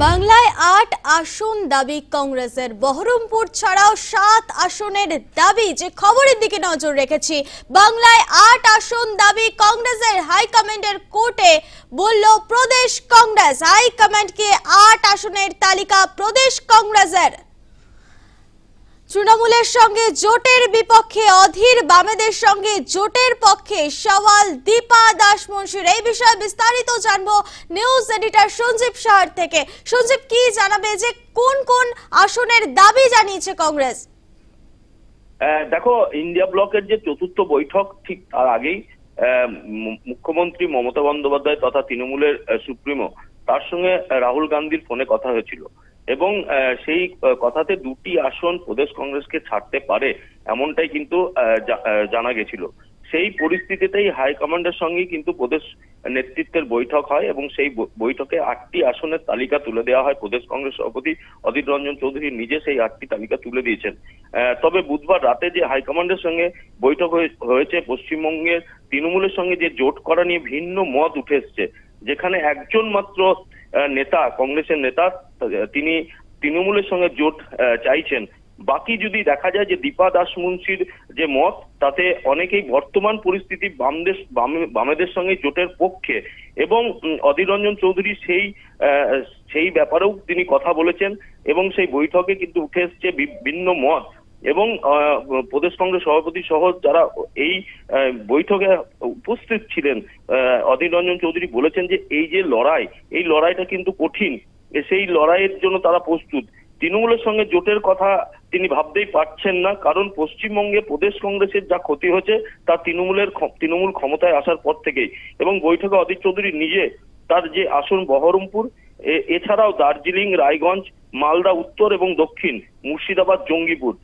বাংলায় ৮ আসন দাবি কংগ্রেসের। বহরমপুর ছাড়াও ৭ আসনের দাবি, যে খবরের দিকে নজর রেখেছি। বাংলায় ৮ আসন দাবি কংগ্রেসের। হাইকমান্ডের কোর্টে বলল প্রদেশ কংগ্রেস। হাইকমান্ডকে ৮ আসনের তালিকা প্রদেশ কংগ্রেসের। তৃণমূলের সঙ্গে জোটের বিপক্ষে অধীর, বামেদের সঙ্গে জোটের পক্ষে সওয়াল দীপা দাস মুন্সির। এই বিষয়ে বিস্তারিত জানবো নিউজ এডিটর সঞ্জীব সাহার থেকে। সঞ্জীব, কি জানাবে যে কোন কোন আসনের দাবি জানিয়েছে কংগ্রেস? দেখো, ইন্ডিয়া ব্লকের যে চতুর্থ বৈঠক, ঠিক তার আগেই মুখ্যমন্ত্রী মমতা বন্দ্যোপাধ্যায় তথা তৃণমূলের সুপ্রিমো, তার সঙ্গে রাহুল গান্ধীর ফোনে কথা হয়েছিল এবং সেই কথাতে ২টি আসন প্রদেশ কংগ্রেসকে ছাড়তে পারে এমনটাই কিন্তু জানা গেছিল। সেই পরিস্থিতিতেই হাইকমান্ডের সঙ্গে কিন্তু প্রদেশ নেতৃত্বের বৈঠক হয় এবং সেই বৈঠকে ৮টি আসনের তালিকা তুলে দেওয়া হয়। প্রদেশ কংগ্রেস সভাপতি অধীর রঞ্জন চৌধুরী নিজে সেই ৮টি তালিকা তুলে দিয়েছেন। তবে বুধবার রাতে যে হাইকমান্ডের সঙ্গে বৈঠক হয়েছে, পশ্চিমবঙ্গের তৃণমূলের সঙ্গে যে জোট করা নিয়ে ভিন্ন মত উঠে এসছে, যেখানে একজন মাত্র নেতা, কংগ্রেসের নেতা, তিনি তৃণমূলের সঙ্গে জোট চাইছেন। বাকি যদি দেখা যায় যে দীপা দাস মুন্সির যে মত, তাতে অনেকেই বর্তমান পরিস্থিতি বামেদের সঙ্গে জোটের পক্ষে এবং অধীর রঞ্জন চৌধুরী সেই ব্যাপারেও তিনি কথা বলেছেন এবং সেই বৈঠকে কিন্তু উঠে এসছে ভিন্ন মত। এবং প্রদেশ কংগ্রেস সভাপতি সহ যারা এই বৈঠকে উপস্থিত ছিলেন, অধীর রঞ্জন চৌধুরী বলেছেন যে এই যে লড়াই, এই লড়াইটা কিন্তু কঠিন, সেই লড়াইয়ের জন্য তারা প্রস্তুত। তৃণমূলের সঙ্গে জোটের কথা তিনি ভাবতেই পারছেন না, কারণ পশ্চিমবঙ্গে প্রদেশ কংগ্রেসের যা ক্ষতি হয়েছে তা তৃণমূল ক্ষমতায় আসার পর থেকেই। এবং বৈঠকে অধীর চৌধুরী নিজে তার যে আসন বহরমপুর, এছাড়াও দার্জিলিং, রায়গঞ্জ, মালদা উত্তর এবং দক্ষিণ, মুর্শিদাবাদ, জঙ্গিপুর,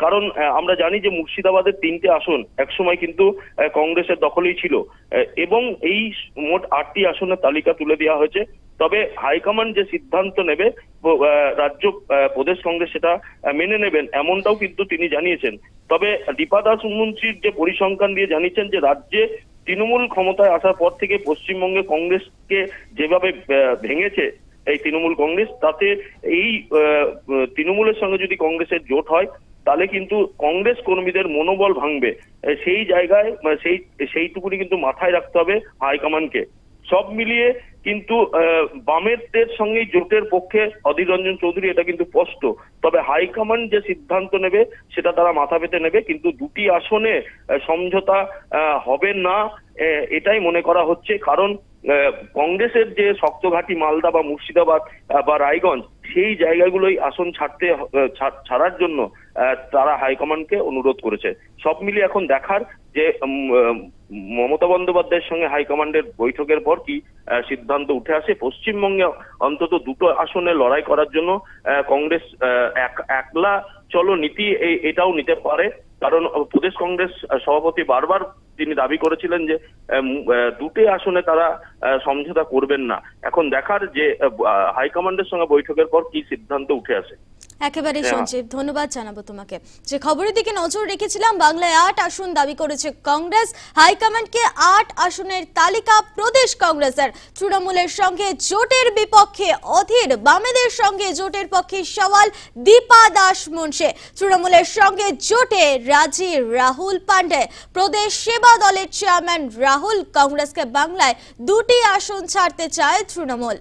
কারণ আমরা জানি যে মুর্শিদাবাদের ৩টে আসন একসময় কিন্তু কংগ্রেসের দখলেই ছিল এবং এই মোট ৮টি আসনের তালিকা তুলে দেওয়া হয়েছে। তবে হাইকমান্ড যে সিদ্ধান্ত নেবে, রাজ্য প্রদেশ কংগ্রেস সেটা মেনে নেবেন এমনটাও কিন্তু তিনি জানিয়েছেন। তবে দীপা দাস মুন্সির যে পরিসংখ্যান দিয়ে জানিয়েছেন যে রাজ্যে তৃণমূল ক্ষমতায় আসার পর থেকে পশ্চিমবঙ্গে কংগ্রেসকে যেভাবে ভেঙেছে এই তৃণমূল কংগ্রেস, তাতে এই তৃণমূলের সঙ্গে যদি কংগ্রেসের জোট হয় তাহলে কিন্তু কংগ্রেস কর্মীদের মনোবল ভাঙবে। সেই জায়গায় সেইটুকুনি কিন্তু মাথায় রাখতে হবে হাইকমান্ডকে। সব মিলিয়ে কিন্তু বামেদের সঙ্গে জোটের পক্ষে অধীর রঞ্জন চৌধুরী, এটা কিন্তু স্পষ্ট। তবে হাইকমান্ড যে সিদ্ধান্ত নেবে সেটা তারা মাথা পেতে নেবে, কিন্তু ২টি আসনে সমঝোতা হবে না এটাই মনে করা হচ্ছে। কারণ কংগ্রেসের যে শক্ত ঘাঁটি মালদা বা মুর্শিদাবাদ বা রায়গঞ্জ, সেই জায়গাগুলোই আসন ছাড়ার জন্য তারা হাইকমান্ডকে অনুরোধ করেছে। সব মিলিয়ে এখন দেখার যে মমতা বন্দ্যোপাধ্যায়ের সঙ্গে হাইকমান্ডের বৈঠকের পর কি সিদ্ধান্ত উঠে আসে। পশ্চিমবঙ্গে অন্তত ২টো আসনে লড়াই করার জন্য কংগ্রেস একলা চলো নীতি এটাও নিতে পারে, কারণ প্রদেশ কংগ্রেস সভাপতি বারবার তিনি দাবি করেছিলেন যে ২টি আসনে তারা সমঝোতা করবেন না। এখন দেখার যে হাইকমান্ডের সঙ্গে বৈঠকের পর কি সিদ্ধান্ত উঠে আসে। একেবারে সঞ্জীব, ধন্যবাদ জানাবো তোমাকে। যে খবরের দিকে নজর রেখেছিলাম, বাংলায় ৮ আসন দাবি করেছে কংগ্রেস। হাইকমান্ডকে ৮ আসনের তালিকা প্রদেশ কংগ্রেসের। তৃণমূলের সঙ্গে জোটের বিপক্ষে অধীর, বামেদের সঙ্গে জোটের পক্ষে সওয়াল দীপা দাস মুন্সি। তৃণমূলের সঙ্গে জোটে রাজি রাহুল পান্ডে। প্রদেশ সেবা দলের চেয়ারম্যান রাহুল, কংগ্রেসকে বাংলায় ২টি আসন ছাড়তে চায় তৃণমূল।